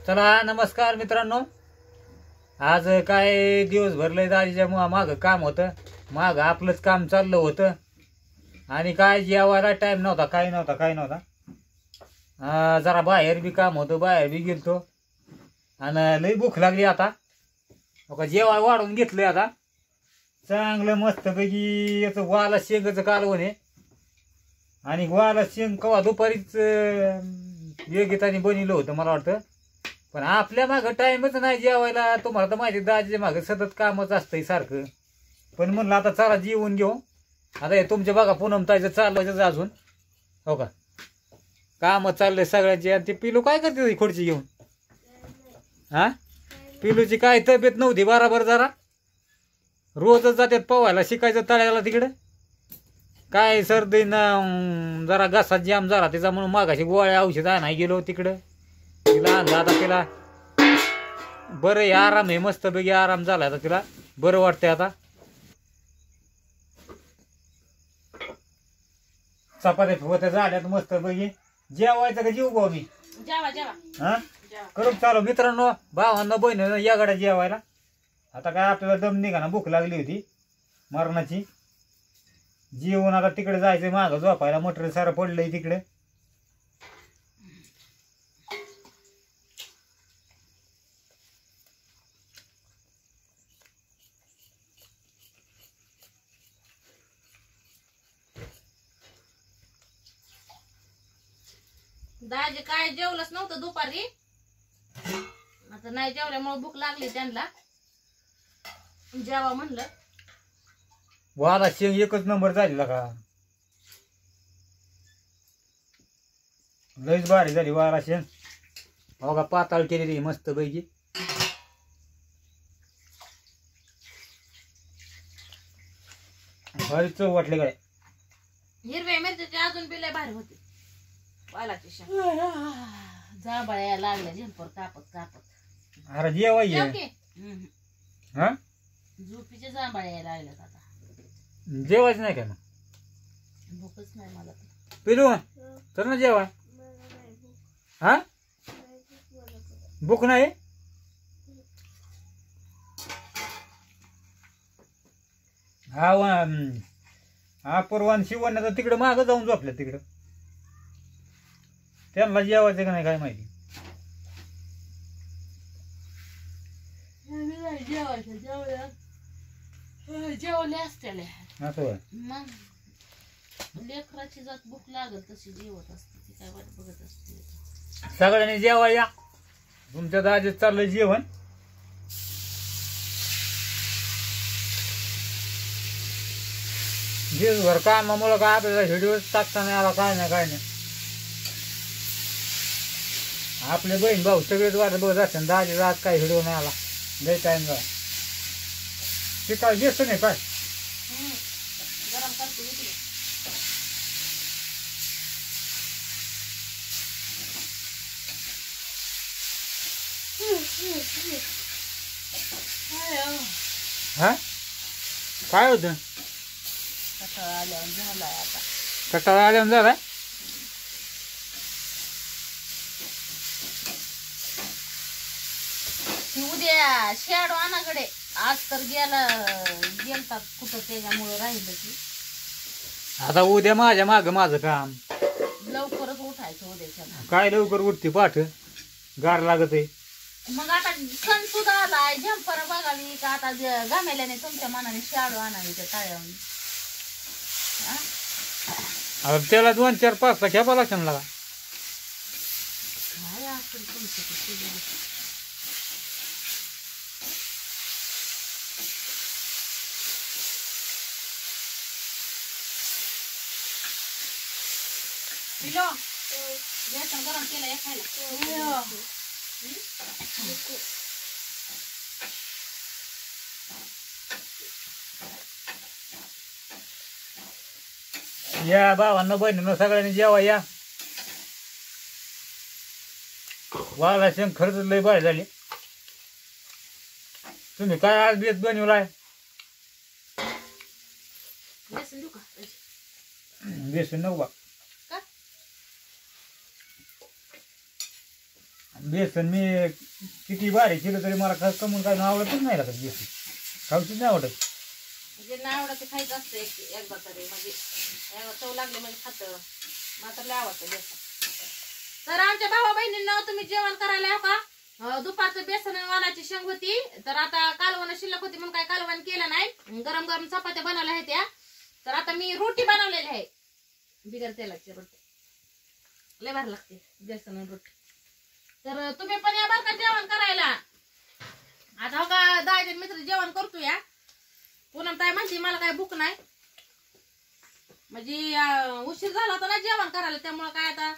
चला नमस्कार मित्रांनो. आज काय दिवसभर लय दाजीच्या मागं काम होतं. मागं आपलंच काम चाललं होतं आणि काय जेवायला टाइम नव्हता, काही नव्हता. जरा बाहेर बी काम होतं, बाहेर बी गेलतो आणि लय भूक लागली. आता जेवाय वाढून घेतलंय. आता चांगलं मस्तपैकी याचं वाला शेंगाचं कालवण आहे आणि वाला शेंग कवा दुपारीच योगिताने बनवलं होतं मला वाटतं. पण आपल्या मागं टाइमच नाही जेवायला. तुम्हाला तर माहिती दाजीच्या मागं सतत कामच असतंय सारखं. पण म्हणलं आता चला जेवून घेऊ. आता हे तुमच्या बघा पूनमताईचं चालवायचं अजून, हो का, कामच चाललंय सगळ्यांची. आणि ती पिलू काय करते खुर्ची घेऊन? हा, पिलूची काय तब्येत नव्हती बराबर. जरा रोजच जातात पोवायला, शिकायचं तळ्याला तिकडं. काय सर्दी ना जरा घसा जाम झाला तिचा, म्हणून मागाशी गोळ्या औषध आणाय गेलो तिकडं. तिला आणलं आता, तिला बरं आहे, आराम आहे, मस्तपैकी आराम झाला. आता तिला बरं वाटतंय. आता चपात्या होत्या झाल्यात मस्तपैकी. जेवायचं का जेवू भाऊ मी? हा करून चालू मित्रांनो, भावांना बहिणीनं या गाड्या जेवायला. आता काय आपल्याला दम निघा ना, भूक लागली होती मरणाची. जेवून आता तिकडे जायचं मागं झोपायला. मटेरियल सारं पडलंय तिकडे. दाजी काय जेवलंच नव्हतं दुपारी. आता नाही जेवल्यामुळे भूक लागली त्यांना, जेवा म्हणलं. वाला शेंग एकच नंबर झालेला का, लयच भारी झाली वाला शेंग. हो का, पाताळ केलेली मस्त पैकी. भारी चव वाटले काय. हिरव्या मिरच्याचे अजून बी लय भारी होते. वालाची शेंग जांभळ्या लागल्या झेंपर कापत. अरे जेवाय ये. हा, झोपीचे जांभळ्या लागल्यात आता. जेवायचं नाही काय मग? भूकच नाही मला. पिलू तर ना जेवाय. हा, भूक नाही. हा पूर्वान शिवण तर तिकडं मागं जाऊन झोपल्या तिकडं. त्यांना जेवायचं का नाही काय माहिती. जेवले असते असं मग. लेकराची जात भूक लागल तशी जेवत असते ती, काय वाट बघत असते. सगळ्यांनी जेवा या. तुमच्या दाजीत चाललंय जेवण. दिवसभर कामामुळं काय आपल्याला व्हिडिओ टाकता नाही आला, काय नाही. आपले बहीण भाऊ सगळेच वाटत बघत असते. दाजी आज काय व्हिडिओ नाही आला, लय टाइम झाला. ते काय घेत नाही काय. गरम करते इकडे. हा काय होत? कटाळा आल्यावर झालाय आता. कटाळा आल्यावर झालाय. उद्या शेडो आणाकडे. आज तर गेलतात कुठं, त्याच्यामुळं राहिलं की. आता उद्या माझ्या माग माझं काम. लवकरच उठायचं उद्याच्या. काय लवकर उठते पाठ, गार लागत आहे. मग आता सण सुद्धा आलाय. झंपर बघावी का आता गमेल्याने तुमच्या मनाने शाळू आणावी त्या तळ्यावर. आता त्याला 2, 4, 5 खेपा लागतात लागा. काय असं तुमचं पिलो बेसन गरम केलं या खायला. या भावांना बहिणीनं सगळ्यांनी जेवा या. वाला शेंग खरंच लय भारी झाली. तुम्ही काय आज बेत बनवलाय? बेसन देऊ का? बेसन नको बा. बेसन मी किती भारी केलं तरी मला कमून काय आवडतच नाही लागत बेसन. खाऊच नाही आवडत. म्हणजे नाही आवडत ते खायचं असतं एकदा तरी, म्हणजे चव लागली म्हणजे खातं. मला तर लय आवडतं बेसन. तर आमच्या भावा बहिणींना तुम्ही जेवण करायला हो का? दुपारचं बेसन आणि वालाची शेंग होती, तर आता कालवण शिल्लक होती म्हणून काय कालवण केलं नाही. गरम गरम चपात्या बनवल्या आहेत त्या. तर आता मी रोटी बनवलेली आहे, बिगर तेलाची रोटी. लय भारी लागते बेसन आणि रोटी. तर तुम्ही पण या बरं का जेवण करायला. आता हो का दाजी मित्र जेवण करतो या. पूनम ताई म्हणते मला काय भूक नाही, म्हणजे उशीर झाला होता ना जेवण करायला, त्यामुळे काय आता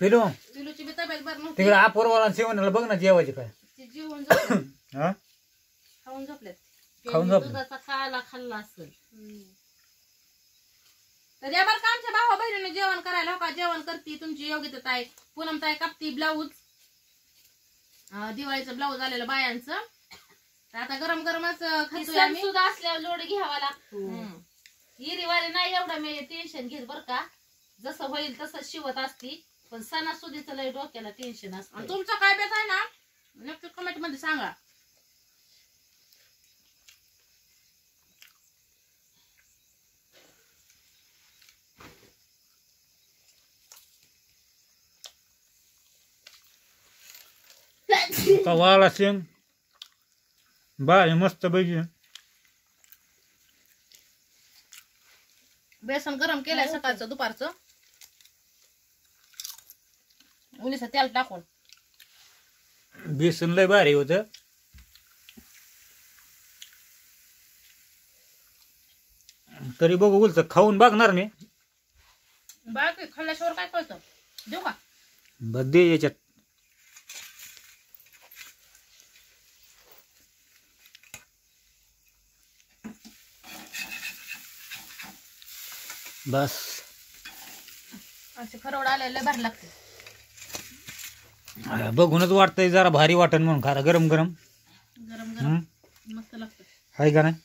पिलूची बी तब्येत बरं नव्हती. तिकडे अपूर्वाला जेवणाला बघ ना जेवायचे काय. ती जेवण झोपल्यात. हा खाऊन झोपल्यात. खाऊन झोपले. दुधाचा खाल्ला असेल. तर या बरं का आमच्या भावा बहिणीने जेवण करायला हो का? जेवण करते तुमची योग्यता ताई. पूनम ताई कापती ब्लाऊज, दिवाळीचं ब्लाऊज आलेलं बायांचं. तर आता गरम गरमच खातोय आम्ही. सुद्धा असल्यावर लोड घ्यावा लागतो. हिरीवारी नाही एवढं मी टेन्शन घेत बर का, जसं होईल तसं शिवत असती, पण सणासुदीचं लय डोक्याला टेन्शन असतं. आणि तुमचा काय बेत आहे ना नक्की कमेंट मध्ये सांगा. वाला शेंग बाय मस्त पैकी. बेसन गरम केलंय सकाळचं दुपारचं, उलीचं तेल टाकून. बेसन लय भारी होत. तरी बघू उलच खाऊन बघणार मी. बाकी खाल्ल्याशिवाय काय कळतं. देऊ का? दे याच्यात. बस असे खरवड आलेले भारी लागते. बघूनच वाटतंय जरा भारी वाटण म्हणून खा गरम गरम. गरम गरम मस्त लागतं. हाय का नाही.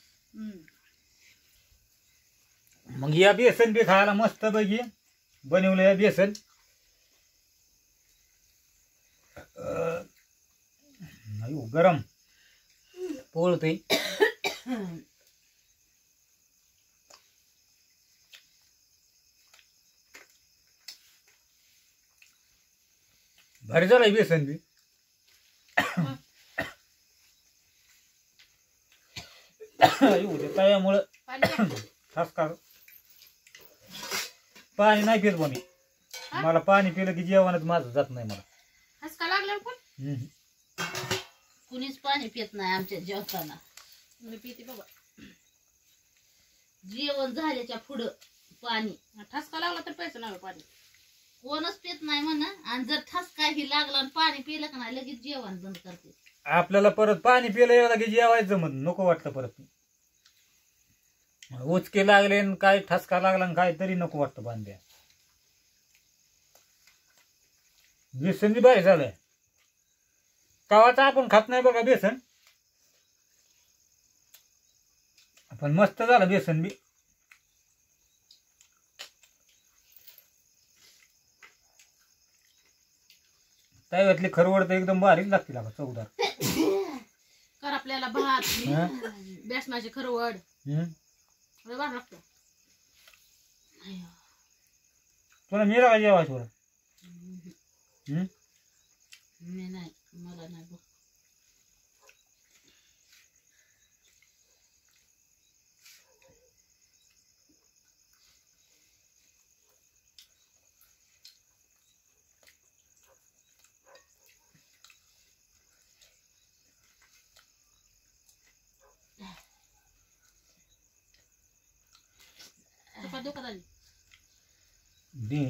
मग या बेसन बी खायला मस्त पैकी बनवलं. या बेसन गरम पोळते. भारी झालंय बेसन बी. तव्यामुळं ठसका. पाणी नाही पित मी. मला पाणी पिलं की जेवणच माझं जात नाही. मला हसका लागला पण कुणीच पाणी पित नाही आमच्या जेवताना. मी पिते बाबा. जेवण झाल्याच्या पुढं पाणी. ठसका लागला तर पैसे नाही पाणी. कोणच पित नाही म्हणा. आणि जर ठसका ही लागला आणि पाणी पिलं का नाही लगेच जेवण बंद करते. आपल्याला परत पाणी पिलं एवढं की जेवायचं म्हणून नको वाटतं. परत उचके लागले आणि काय ठसका लागला आणि काय तरी नको वाटतं पाणी द्या. बेसन बी भारी झालंय. कवाचा आपण खात नाही बघा बेसन, पण मस्त झालं बेसन बी. तव्यातली खरवड तर एकदम भारीच लागते लागा चौदार. कर आपल्याला भात बेसनाची खरवड भारी लागतं. तुला मिळाला का जेवायचं? मी नाही, मला नाही बघ. दुखत आली दे.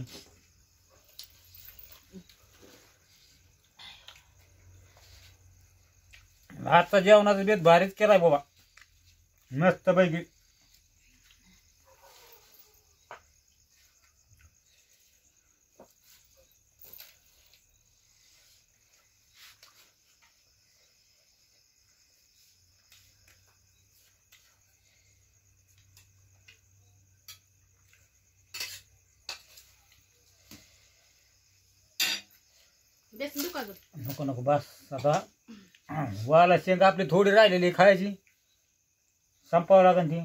आजचा जेवणाचा बेत भारीच केलाय बाबा मस्त पैकी. बेसन दुखा ग. नको नको बस आता. वाला शेंग आपली थोडी राहिलेली खायची, संपावं लागेल ती.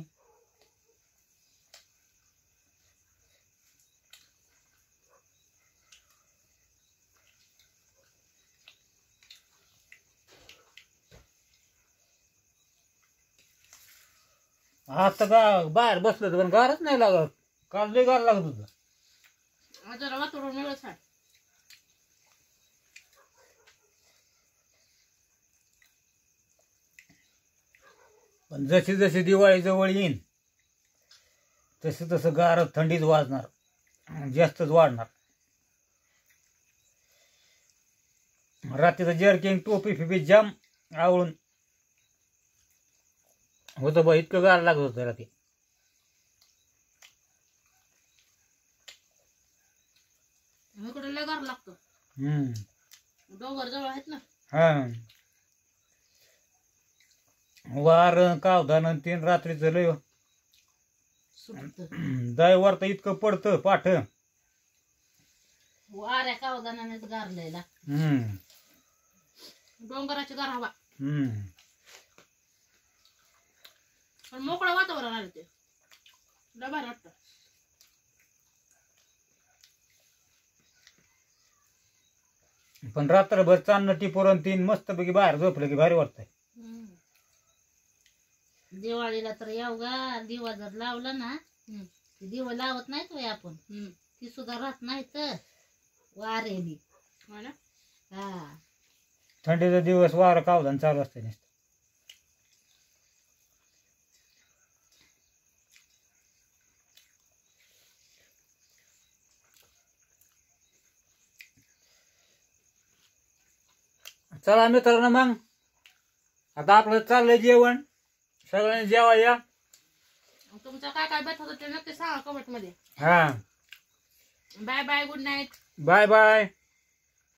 आता का बाहेर बसलं तर पण गारच नाही लागत. काल लय गार लागत होतं. जरा वातावरण वेगळंच आहे. पण जशी जशी दिवाळी जवळ येईन तसं तसं गार थंडीच वाजणार, जास्तच वाढणार. रात्रीचं जर्किंग टोपी फिपी जाम आवळून होतं बा, इतकं गार लागत होतं रात्री. इकडे लय गार लागतं. डोंगर जवळ आहेत ना. हा वार कावधान तीन रात्रीचं लय दैवार तर इतकं पडतं पाठ. वाऱ्या कावदानानेच गारलेला. डोंगराची गार हवा. पण मोकळं वातावरण आलं ते लय भारी वाटतं. पण रात्रभर चांदणं टिपोरण तीन मस्तपैकी बाहेर झोपलं की भारी वाटतंय. दिवाळीला तर येवगा दिवा जर लावला ना, ते दिवा लावत नाहीत होय आपण, ती सुद्धा राहत नाही तर वारेली. हो ना. हा थंडीचा दिवस वारं कावधान चालू असते नुसतं. चला मित्रांनो, मग आता आपलं चाललंय जेवण. सगळ्यांनी जेवा या. तुमचं काय काय बेत होतं ते नक्की सांगा कमेंट मध्ये. हा bye bye, good night. Bye bye.